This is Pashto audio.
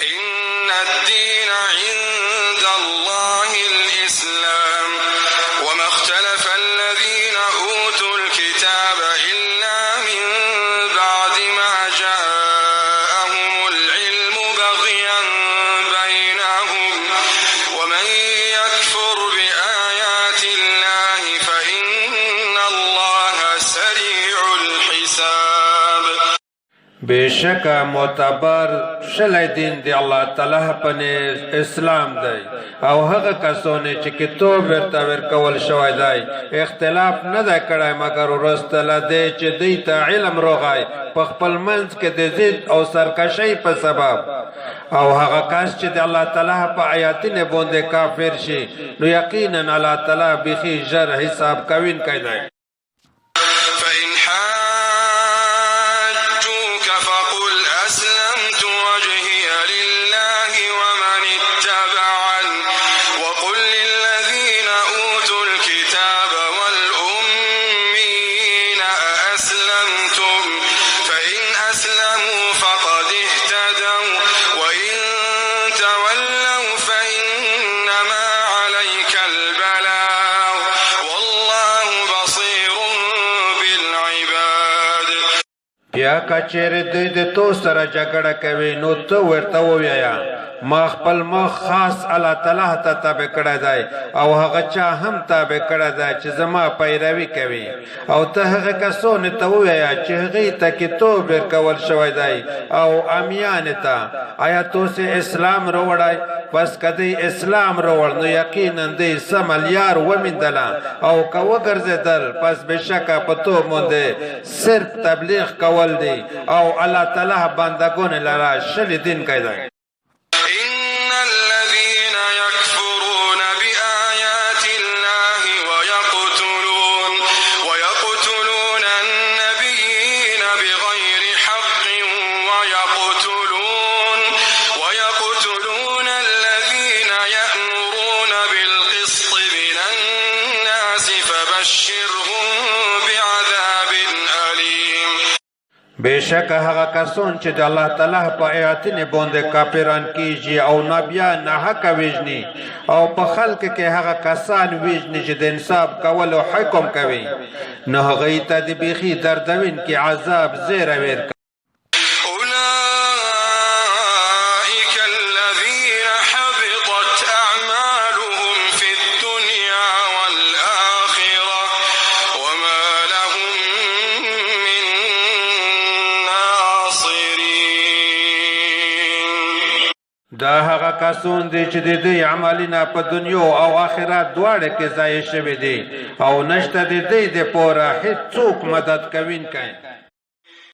إن الدين عند الله الإسلام وما اختلف الذين أوتوا الكتاب إلا من بعد ما جاءهم العلم بغيا بينهم ومن يكفر بآيات الله فإن الله سريع الحساب. बेशक معتبر شلی دین دی الله تعالی پنه اسلام دی او هغه کسونه چې کتاب ورته ورکول شوی دی اختلاف نه دی کړی مګر ورستله دی چې دوی ته علم راغی په خپل منځ کې د ضد او سرکشۍ په سبب او هغه کس چې د الله تعالی په آیاتونو باندې کافر شي نو یقینا الله تعالی بخي ژر حساب کوونکی دی. فإن حاجوك فقل أسلمت وجهي لله ومن اتبعني وقل للذين أوتوا الكتاب والأميين أأسلمتم فإن أسلموا فقد اهتدوا وإن تولوا فإنما عليك البلاغ والله بصير بالعباد. بیا کچېرې دوی د تو سره جګړه کوي نو ته ورته ووایه ما خپل مخ خاص الله تعالی ته تابع کړی دی او هغه چا هم تابع کړی دی چې زما پیروي کوي او ته هغه کسانو ته ووایه چې هغوی ته کتاب ورکول شوی دی او امیانو ته آیا تاسې اسلام راوړی پس که دوی اسلام راوړ نو یقینا دوی سمه لار وموندله او که وګرځېدل پس بېشکه په تو باندې صرف تبلیغ کول دی او الله تعالی بندګانو لره شلی دینکی دی. إن الذين يكفرون بآيات الله ويقتلون النبيين بغير حق ويقتلون الذين يأمرون بالقسط من الناس فبشرهم بعذاب أليم. बेशक هغه کسان چې د الله تعالی په آیاتونو باندې کافران کیږي او نبیان ناحقه وژني او په خلق کې هغه کسان وژني چې د انصاف کولو حکم کوي نو هغوی ته د بیخي دردونکي عذاب زیری ورکوي. أولئك الذين حبطت أعمالهم في الدنيا والآخرة وما لهم من ناصرين. دا هغه کسان دي چې د دوی عملونه په دنیا او آخرت دواړه کې ضایع شوي دي او نشته د دوی دپاره هېڅوک مدد کوونکی.